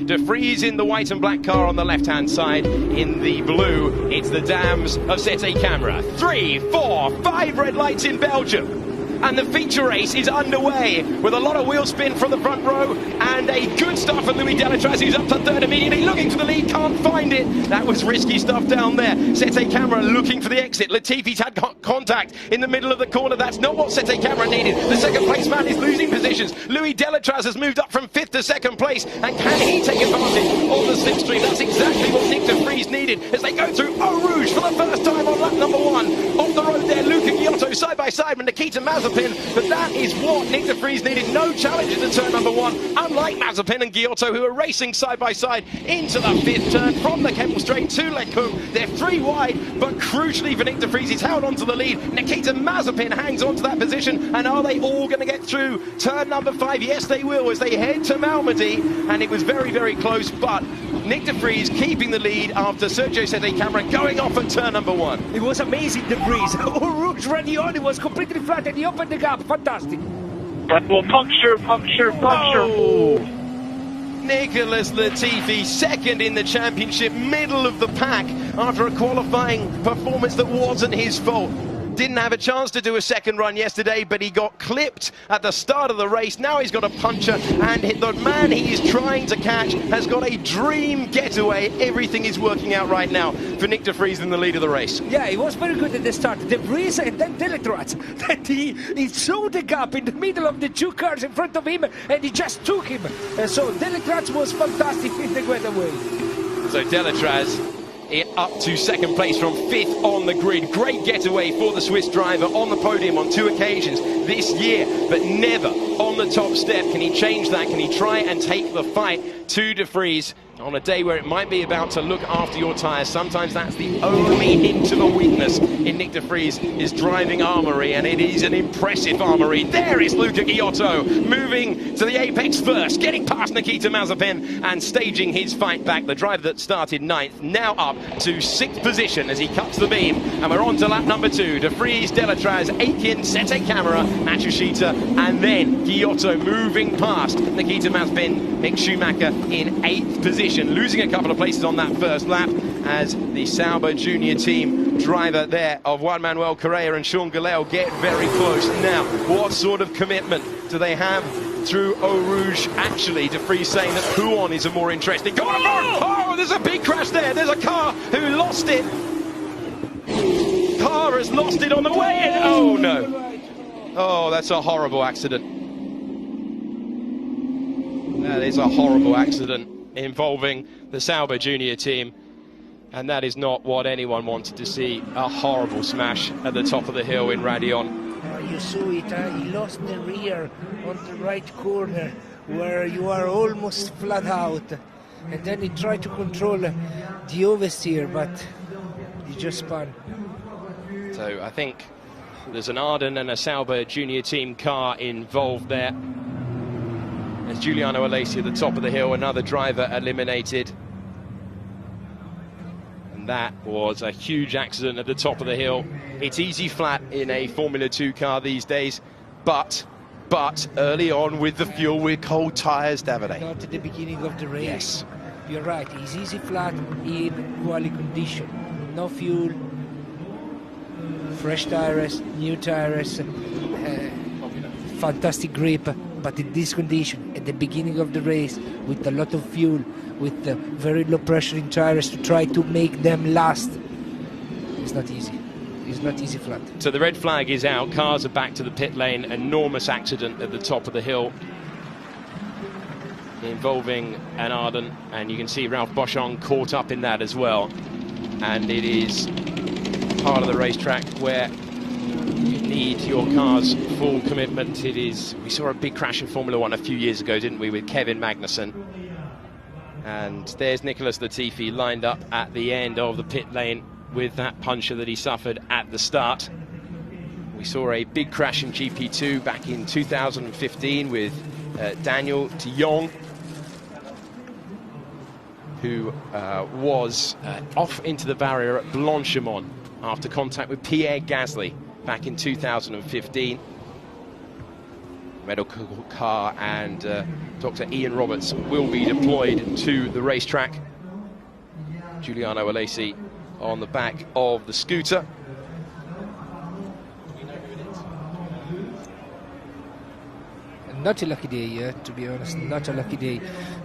De Vries in the white and black car on the left-hand side. In the blue, it's the dams of Sete Camera. 3, 4, 5 red lights in Belgium. And the feature race is underway with a lot of wheel spin from the front row and a good start for Louis Delatraz, who's up to third immediately, looking for the lead, can't find it. That was risky stuff down there. Sete Camera looking for the exit. Latifi's had contact in the middle of the corner. That's not what Sete Camera needed. The second place man is losing positions. Louis Delatraz has moved up from 5th to 2nd place, and can he take advantage of the slipstream? That's exactly what Nick De Vries needed as they go through Eau Rouge for the first time on lap number 1. Off the road there, Luca Giotto side by side with Nikita Mazepin. But that is what Nick De Vries needed. No challenge into turn number 1, unlike Mazepin and Giotto, who are racing side by side into the 5th turn from the Kemmel Straight to Lecombe. They're 3 wide, but crucially for Nick De Vries, he's held onto the lead. Nikita Mazepin hangs on to that position, and are they all going to get through turn number 5? Yes, they will, as they head to Malmedy, and it was very, very close, but Nick De Vries keeping the lead after Sergio Sete Camera going off at turn number 1. It was amazing, De Vries. Rouge Radioni was completely flat and he opened the gap. Fantastic. Well, puncture. Oh. Nicholas Latifi, second in the championship, middle of the pack after a qualifying performance that wasn't his fault. Didn't have a chance to do a second run yesterday, but he got clipped at the start of the race. Now he's got a puncher, and the man he is trying to catch has got a dream getaway. Everything is working out right now for Nick De Vries in the lead of the race. Yeah, he was very good at the start. De Vries and then Delatraz. That he saw the gap in the middle of the 2 cars in front of him, and he just took him. So Delatraz was fantastic in the getaway. So Delatraz up to 2nd place from 5th on the grid. Great getaway for the Swiss driver on the podium on 2 occasions this year, but never on the top step. Can he change that? Can he try and take the fight to De Vries on a day where it might be about to look after your tyres? Sometimes that's the only hint of a weakness in Nick De Vries' is driving armoury, and it is an impressive armoury. There is Luca Giotto moving to the apex first, getting past Nikita Mazepin and staging his fight back. The driver that started 9th now up to 6th position as he cuts the beam, and we're on to lap number 2. De Vries, Delatraz, Aitken, Sete Camera, Matsushita, and then Giotto moving past Nikita Mazepin. Mick Schumacher in 8th position, losing a couple of places on that first lap as the Sauber Junior Team driver there of Juan Manuel Correa and Sean Galeo get very close. Now, what sort of commitment do they have through Eau Rouge? Actually, De Vries saying that Huon is a more interesting. Go on! Oh, there's a big crash there. There's a car who lost it. Car has lost it on the way in. Oh, no. Oh, that's a horrible accident. That is a horrible accident involving the Sauber Junior Team, and that is not what anyone wanted to see. A horrible smash at the top of the hill in Radion. You saw it, he lost the rear on the right corner where you are almost flat out, and then he tried to control the oversteer, but he just spun. So I think there's an Arden and a Sauber Junior Team car involved there. As Giuliano Alesi at the top of the hill, another driver eliminated. And that was a huge accident at the top of the hill. It's easy flat in a Formula 2 car these days, but early on with the fuel, with cold tyres, Davide. Not at the beginning of the race. Yes. You're right, it's easy flat in quali condition. No fuel, fresh tyres, new tyres, fantastic grip. But in this condition, at the beginning of the race, with a lot of fuel, with very low pressure in tyres to try to make them last, it's not easy. It's not easy flat. So the red flag is out, cars are back to the pit lane. Enormous accident at the top of the hill involving an Arden, and you can see Ralph Boschon caught up in that as well. And it is part of the racetrack where you need your car's full commitment. It is. We saw a big crash in Formula 1 a few years ago, didn't we, with Kevin Magnussen? And there's Nicholas Latifi lined up at the end of the pit lane with that puncture that he suffered at the start. We saw a big crash in GP2 back in 2015 with Daniel de Jong, who was off into the barrier at Blanchimont after contact with Pierre Gasly back in 2015. medical car and Dr. Ian Roberts will be deployed to the racetrack. Giuliano Alesi on the back of the scooter. Not a lucky day, to be honest. Not a lucky day,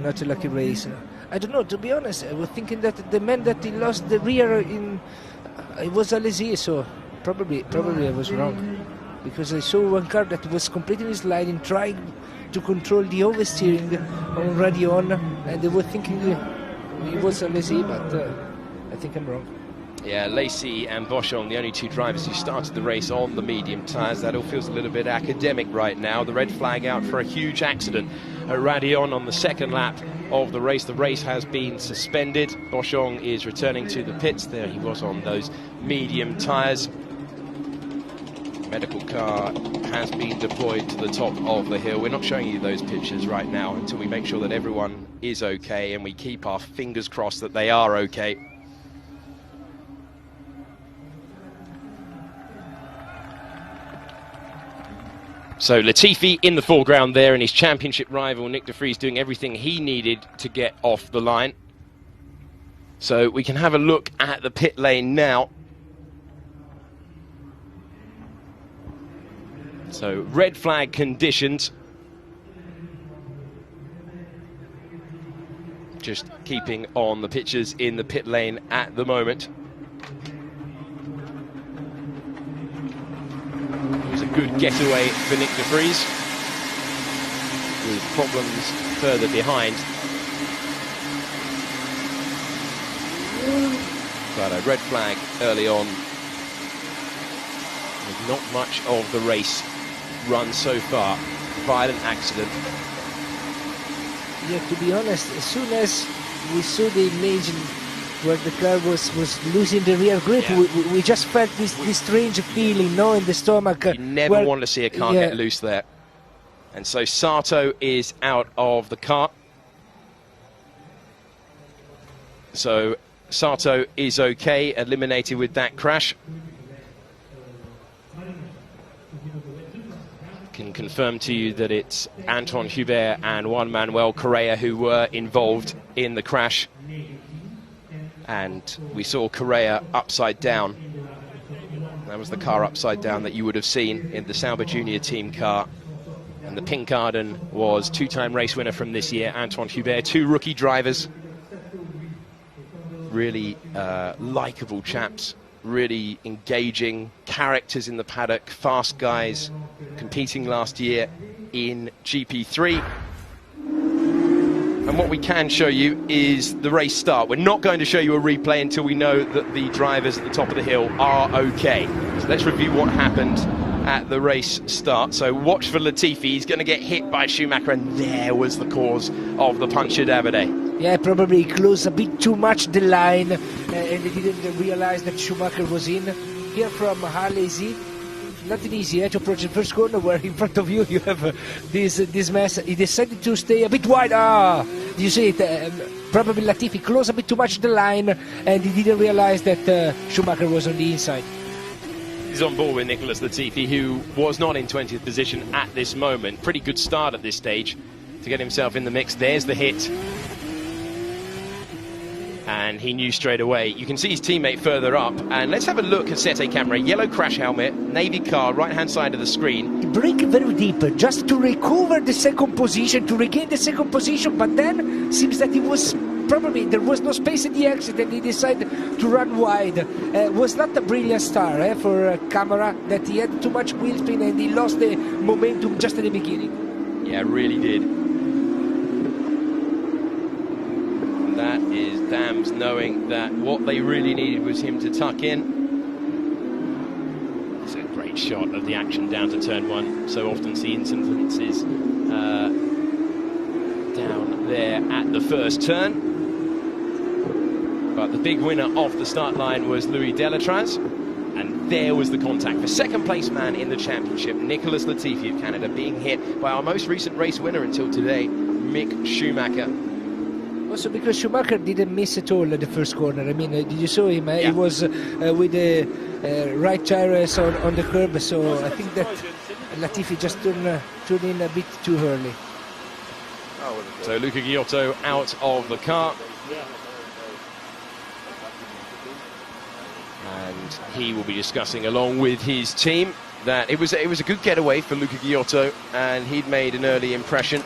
not a lucky race. I don't know, to be honest. I was thinking that the man that he lost the rear in, it was Alesi, so probably I was wrong. Because I saw one car that was completely sliding, trying to control the oversteering already on, and they were thinking it was Alesi, but I think I'm wrong. Yeah, Lacey and Boschong, the only two drivers who started the race on the medium tyres. That all feels a little bit academic right now. The red flag out for a huge accident at Radion on the second lap of the race. The race has been suspended. Boschong is returning to the pits. There he was on those medium tyres. Medical car has been deployed to the top of the hill. We're not showing you those pictures right now until we make sure that everyone is okay, and we keep our fingers crossed that they are okay. So Latifi in the foreground there, and his championship rival Nick de Vries doing everything he needed to get off the line. So we can have a look at the pit lane now. So red flag conditions. Just keeping on the pictures in the pit lane at the moment. It was a good getaway for Nick de Vries, with problems further behind. But a red flag early on. With not much of the race run so far. Violent accident. Yeah, to be honest, as soon as we saw the image where the car was losing the rear grip, yeah, we just felt this strange feeling, no, in the stomach. You never want to see a car get loose there. And so Sato is out of the car. So Sato is okay, eliminated with that crash. Can confirm to you that it's Anton Hubert and Juan Manuel Correa who were involved in the crash. And we saw Correa upside down. That was the car upside down that you would have seen in the Sauber Junior team car. And the Pink Garden was two-time race winner from this year, Anton Hubert. Two rookie drivers. Really likeable chaps. Really engaging characters in the paddock. Fast guys competing last year in GP3. And what we can show you is the race start. We're not going to show you a replay until we know that the drivers at the top of the hill are okay. So let's review what happened at the race start. So watch for Latifi. He's going to get hit by Schumacher, and there was the cause of the puncture Davide. Yeah, probably closed a bit too much the line, and they didn't realize that Schumacher was in. Here from Alesi, not easy to approach the first corner, where in front of you you have this mess. He decided to stay a bit wide. You see it? Probably Latifi closed a bit too much the line, and he didn't realize that Schumacher was on the inside. He's on board with Nicholas Latifi, who was not in 20th position at this moment. Pretty good start at this stage to get himself in the mix. There's the hit. And he knew straight away. You can see his teammate further up. And let's have a look at Sete camera. Yellow crash helmet, navy car, right-hand side of the screen. He braked very deep, just to recover the second position, to regain the second position. But then, seems that he was probably, there was no space in the exit, and he decided to run wide. Was not a brilliant start for Camara, that he had too much wheel spin and he lost the momentum just at the beginning. Yeah, really did. That is Dams knowing that what they really needed was him to tuck in. It's a great shot of the action down to turn one. So often see incidences down there at the first turn. But the big winner off the start line was Louis Delatraz. And there was the contact for second place man in the championship, Nicholas Latifi of Canada, being hit by our most recent race winner until today, Mick Schumacher. Also because Schumacher didn't miss at all at the first corner. I mean, did you saw him? Yeah. He was with the right tires on the curb, so I think that Latifi just turned in a bit too early. So Luca Giotto out of the car. And he will be discussing along with his team that it was a good getaway for Luca Giotto, and he'd made an early impression.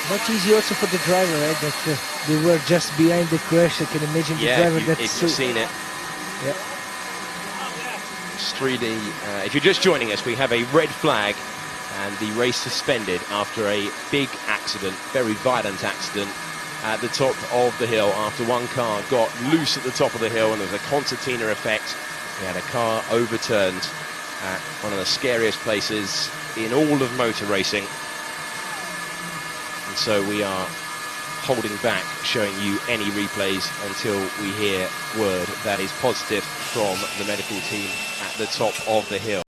Not easy also for the driver, right? That they were just behind the crash. I can imagine the driver if you've seen it. Yeah. Streedy, if you're just joining us, we have a red flag and the race suspended after a big accident, very violent accident at the top of the hill after one car got loose at the top of the hill and there was a concertina effect. We had a car overturned at one of the scariest places in all of motor racing. And so we are holding back showing you any replays until we hear word that is positive from the medical team at the top of the hill.